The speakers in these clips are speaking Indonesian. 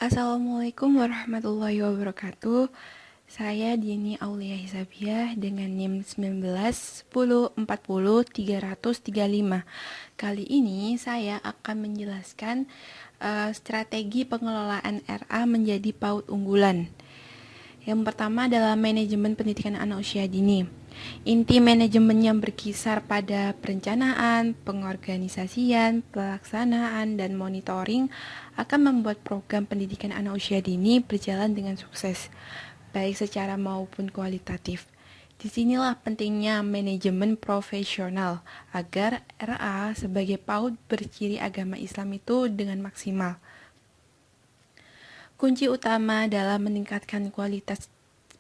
Assalamualaikum warahmatullahi wabarakatuh. Saya Dini Aulia Hisabiah dengan NIM 19 10 40 335. Kali ini saya akan menjelaskan strategi pengelolaan RA menjadi PAUD unggulan. Yang pertama adalah manajemen pendidikan anak usia dini. Inti manajemen yang berkisar pada perencanaan, pengorganisasian, pelaksanaan, dan monitoring akan membuat program pendidikan anak usia dini berjalan dengan sukses, baik secara maupun kualitatif. Disinilah pentingnya manajemen profesional agar RA sebagai PAUD berciri agama Islam itu dengan maksimal. Kunci utama dalam meningkatkan kualitas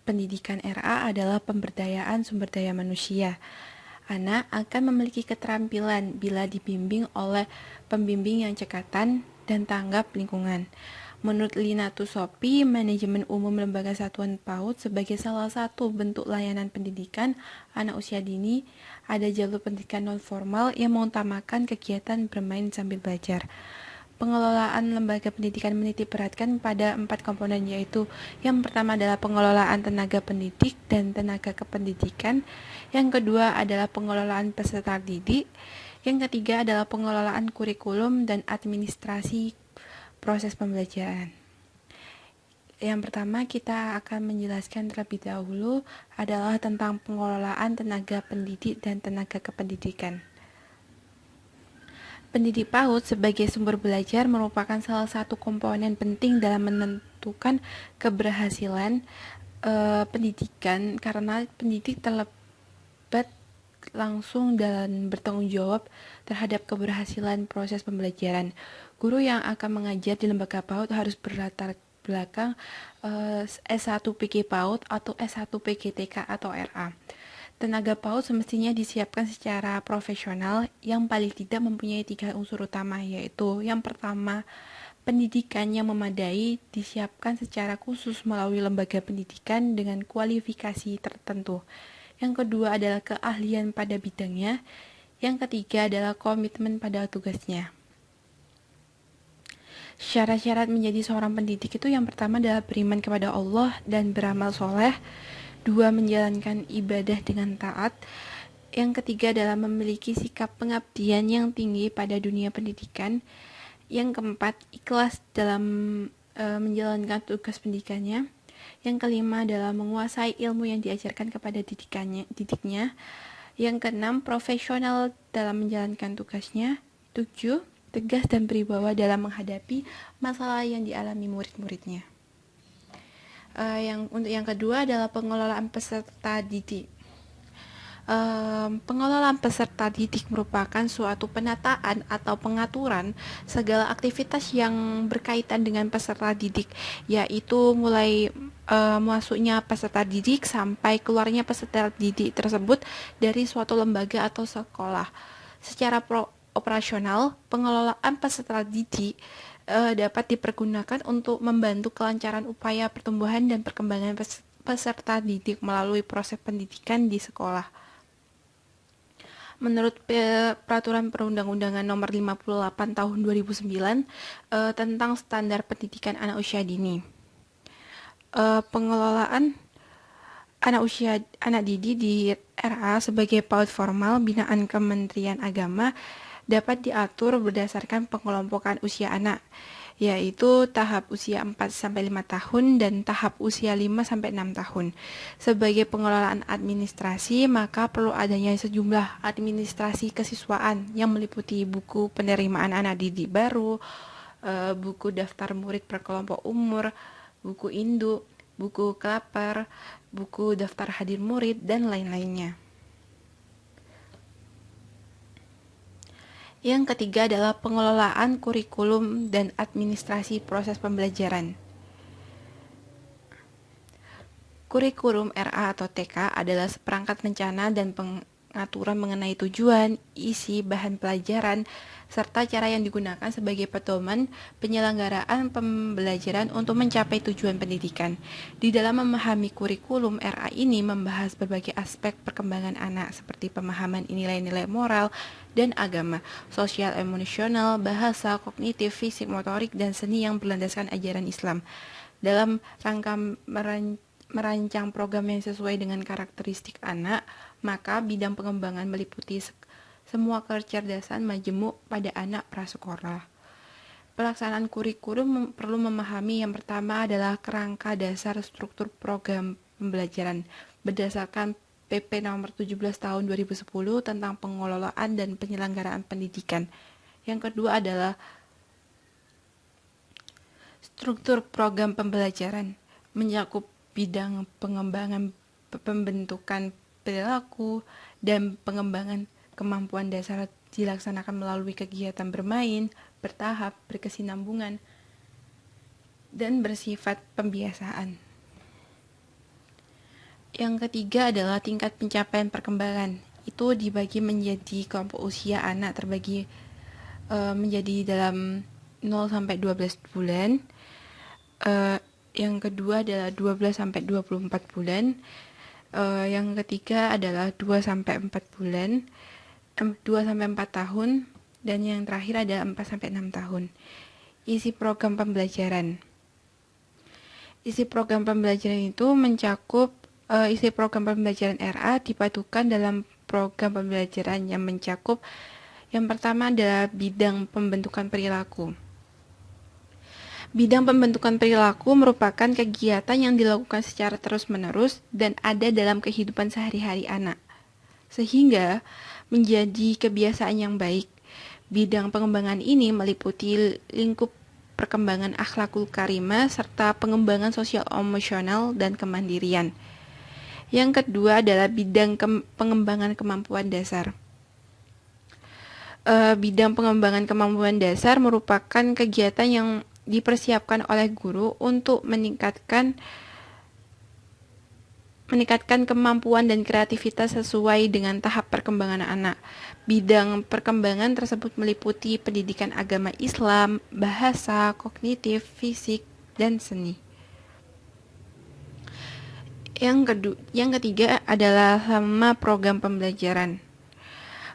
pendidikan RA adalah pemberdayaan sumber daya manusia. Anak akan memiliki keterampilan bila dibimbing oleh pembimbing yang cekatan dan tanggap lingkungan. Menurut Lina Tusopi, manajemen umum lembaga satuan PAUD sebagai salah satu bentuk layanan pendidikan anak usia dini, ada jalur pendidikan non formal yang mengutamakan kegiatan bermain sambil belajar. Pengelolaan lembaga pendidikan menitik beratkan pada 4 komponen, yaitu yang pertama adalah pengelolaan tenaga pendidik dan tenaga kependidikan, yang kedua adalah pengelolaan peserta didik, yang ketiga adalah pengelolaan kurikulum dan administrasi proses pembelajaran. Yang pertama kita akan menjelaskan terlebih dahulu adalah tentang pengelolaan tenaga pendidik dan tenaga kependidikan. Pendidik PAUD sebagai sumber belajar merupakan salah satu komponen penting dalam menentukan keberhasilan pendidikan, karena pendidik terlibat langsung dan bertanggung jawab terhadap keberhasilan proses pembelajaran. Guru yang akan mengajar di lembaga PAUD harus berlatar belakang S1 PG PAUD atau S1 PGTK atau RA. Tenaga PAUD semestinya disiapkan secara profesional yang paling tidak mempunyai 3 unsur utama, yaitu yang pertama, pendidikan yang memadai disiapkan secara khusus melalui lembaga pendidikan dengan kualifikasi tertentu. Yang kedua adalah keahlian pada bidangnya. Yang ketiga adalah komitmen pada tugasnya. Syarat-syarat menjadi seorang pendidik itu yang pertama adalah beriman kepada Allah dan beramal soleh. Dua, menjalankan ibadah dengan taat. Yang ketiga adalah memiliki sikap pengabdian yang tinggi pada dunia pendidikan. Yang keempat, ikhlas dalam menjalankan tugas pendidikannya. Yang kelima adalah menguasai ilmu yang diajarkan kepada didiknya. Yang keenam, profesional dalam menjalankan tugasnya. 7, tegas dan berwibawa dalam menghadapi masalah yang dialami murid-muridnya. Untuk yang kedua adalah pengelolaan peserta didik. Pengelolaan peserta didik merupakan suatu penataan atau pengaturan segala aktivitas yang berkaitan dengan peserta didik, yaitu mulai masuknya peserta didik sampai keluarnya peserta didik tersebut dari suatu lembaga atau sekolah. Secara operasional, pengelolaan peserta didik dapat dipergunakan untuk membantu kelancaran upaya pertumbuhan dan perkembangan peserta didik melalui proses pendidikan di sekolah. Menurut Peraturan Perundang-undangan Nomor 58 Tahun 2009 tentang Standar Pendidikan Anak Usia Dini, pengelolaan anak didik di RA sebagai PAUD formal binaan Kementerian Agama dapat diatur berdasarkan pengelompokan usia anak, yaitu tahap usia 4-5 tahun dan tahap usia 5-6 tahun. Sebagai pengelolaan administrasi, maka perlu adanya sejumlah administrasi kesiswaan yang meliputi buku penerimaan anak didik baru, buku daftar murid per kelompok umur, buku induk, buku klaper, buku daftar hadir murid, dan lain-lainnya. Yang ketiga adalah pengelolaan kurikulum dan administrasi proses pembelajaran. Kurikulum RA atau TK adalah seperangkat rencana dan pengaturan mengenai tujuan, isi, bahan pelajaran, serta cara yang digunakan sebagai pedoman penyelenggaraan pembelajaran untuk mencapai tujuan pendidikan. Di dalam memahami kurikulum, RA ini membahas berbagai aspek perkembangan anak seperti pemahaman nilai-nilai moral dan agama, sosial emosional, bahasa, kognitif, fisik, motorik, dan seni yang berlandaskan ajaran Islam. Dalam rangka merancang program yang sesuai dengan karakteristik anak, maka bidang pengembangan meliputi semua kecerdasan majemuk pada anak prasekolah. Pelaksanaan kurikulum perlu memahami yang pertama adalah kerangka dasar struktur program pembelajaran berdasarkan PP nomor 17 tahun 2010 tentang pengelolaan dan penyelenggaraan pendidikan. Yang kedua adalah struktur program pembelajaran mencakup bidang pengembangan pembentukan perilaku dan pengembangan kemampuan dasar dilaksanakan melalui kegiatan bermain, bertahap, berkesinambungan, dan bersifat pembiasaan. Yang ketiga adalah tingkat pencapaian perkembangan. Itu dibagi menjadi kelompok usia anak terbagi menjadi dalam 0 sampai 12 bulan. Yang kedua adalah 12 sampai 24 bulan. Yang ketiga adalah 2 sampai 4 bulan. 2 sampai 4 tahun, dan yang terakhir adalah 4 sampai 6 tahun. Isi program pembelajaran. Isi program pembelajaran itu mencakup isi program pembelajaran RA dipadukan dalam program pembelajaran yang mencakup yang pertama adalah bidang pembentukan perilaku. Bidang pembentukan perilaku merupakan kegiatan yang dilakukan secara terus-menerus dan ada dalam kehidupan sehari-hari anak, sehingga menjadi kebiasaan yang baik. Bidang pengembangan ini meliputi lingkup perkembangan akhlakul karimah serta pengembangan sosial emosional dan kemandirian. Yang kedua adalah bidang pengembangan kemampuan dasar. Bidang pengembangan kemampuan dasar merupakan kegiatan yang dipersiapkan oleh guru untuk meningkatkan kemampuan dan kreativitas sesuai dengan tahap perkembangan anak. Bidang perkembangan tersebut meliputi pendidikan agama Islam, bahasa, kognitif, fisik, dan seni. Yang ketiga adalah sama program pembelajaran.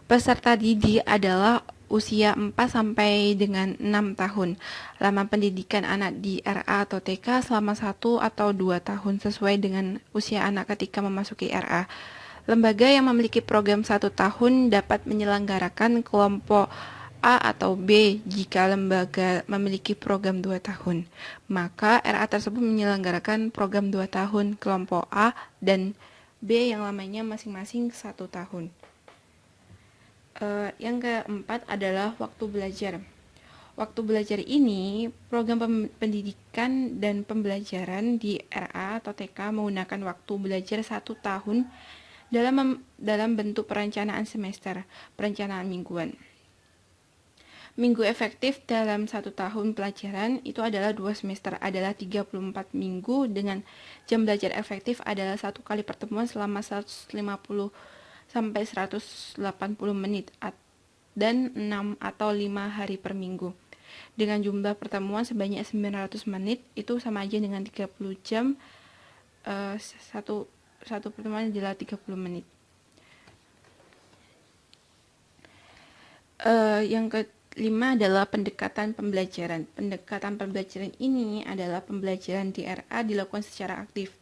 Peserta didik adalah usia 4 sampai dengan 6 tahun. Lama pendidikan anak di RA atau TK selama 1 atau 2 tahun sesuai dengan usia anak ketika memasuki RA. Lembaga yang memiliki program 1 tahun dapat menyelenggarakan kelompok A atau B jika lembaga memiliki program 2 tahun. Maka RA tersebut menyelenggarakan program 2 tahun kelompok A dan B yang lamanya masing-masing 1 tahun. Yang keempat adalah waktu belajar. Waktu belajar ini, program pendidikan dan pembelajaran di RA atau TK menggunakan waktu belajar 1 tahun dalam bentuk perencanaan semester, perencanaan mingguan. Minggu efektif dalam 1 tahun pelajaran itu adalah 2 semester, adalah 34 minggu dengan jam belajar efektif adalah 1 kali pertemuan selama 150 sampai 180 menit dan 6 atau 5 hari per minggu. Dengan jumlah pertemuan sebanyak 900 menit itu sama aja dengan 30 jam. Satu pertemuan adalah 30 menit. Yang kelima adalah pendekatan pembelajaran. Pendekatan pembelajaran ini adalah pembelajaran di RA dilakukan secara aktif,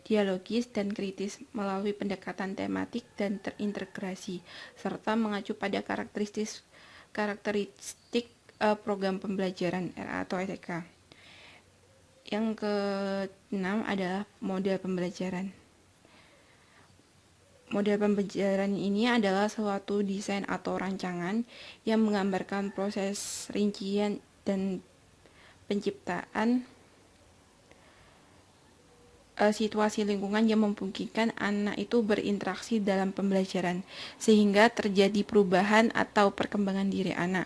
dialogis, dan kritis melalui pendekatan tematik dan terintegrasi, serta mengacu pada karakteristik program pembelajaran RA atau TK. Yang keenam adalah model pembelajaran. Model pembelajaran ini adalah suatu desain atau rancangan yang menggambarkan proses rincian dan penciptaan situasi lingkungan yang memungkinkan anak itu berinteraksi dalam pembelajaran, sehingga terjadi perubahan atau perkembangan diri anak.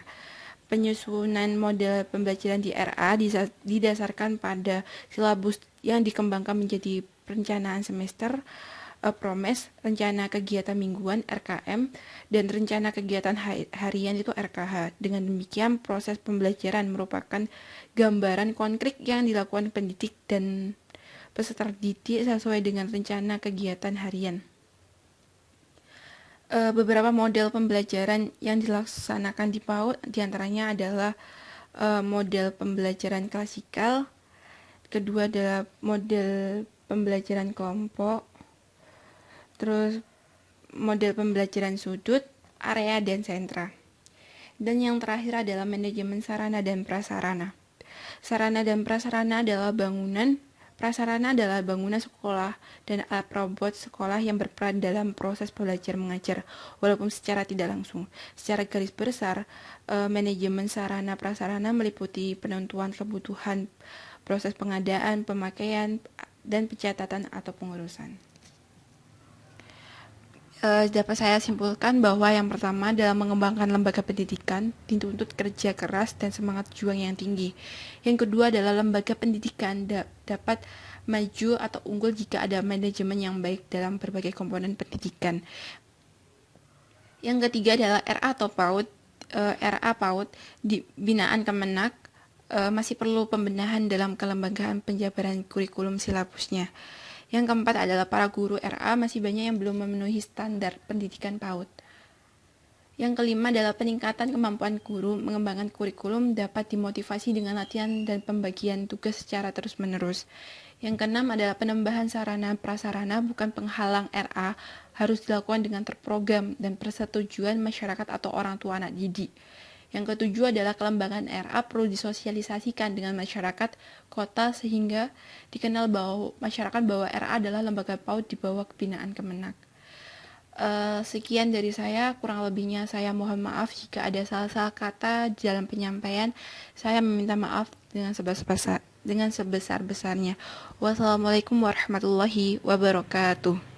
Penyusunan model pembelajaran di RA didasarkan pada silabus yang dikembangkan menjadi perencanaan semester, Promes, rencana kegiatan mingguan RKM, dan rencana kegiatan harian itu RKH. Dengan demikian, proses pembelajaran merupakan gambaran konkret yang dilakukan pendidik dan peserta didik sesuai dengan rencana kegiatan harian. Beberapa model pembelajaran yang dilaksanakan di PAUD diantaranya adalah model pembelajaran klasikal, kedua adalah model pembelajaran kelompok, terus model pembelajaran sudut, area, dan sentra. Dan yang terakhir adalah manajemen sarana dan prasarana. Sarana dan prasarana adalah bangunan, prasarana adalah bangunan sekolah dan alat perabot sekolah yang berperan dalam proses belajar mengajar, walaupun secara tidak langsung. Secara garis besar, manajemen sarana prasarana meliputi penentuan kebutuhan, proses pengadaan, pemakaian, dan pencatatan atau pengurusan. Dapat saya simpulkan bahwa yang pertama dalam mengembangkan lembaga pendidikan dituntut kerja keras dan semangat juang yang tinggi. Yang kedua adalah lembaga pendidikan dapat maju atau unggul jika ada manajemen yang baik dalam berbagai komponen pendidikan. Yang ketiga adalah RA atau PAUD. RA PAUD di binaan Kemenak masih perlu pembenahan dalam kelembagaan penjabaran kurikulum silabusnya. Yang keempat adalah para guru RA masih banyak yang belum memenuhi standar pendidikan PAUD. Yang kelima adalah peningkatan kemampuan guru mengembangkan kurikulum dapat dimotivasi dengan latihan dan pembagian tugas secara terus-menerus. Yang keenam adalah penambahan sarana prasarana bukan penghalang RA, harus dilakukan dengan terprogram dan persetujuan masyarakat atau orang tua anak didik. Yang ketujuh adalah kelembagaan RA perlu disosialisasikan dengan masyarakat kota sehingga dikenal bahwa masyarakat bahwa RA adalah lembaga PAUD di bawah kebinaan Kemenak. Sekian dari saya, kurang lebihnya saya mohon maaf jika ada salah-salah kata dalam penyampaian. Saya meminta maaf dengan sebesar-besarnya. Wassalamualaikum warahmatullahi wabarakatuh.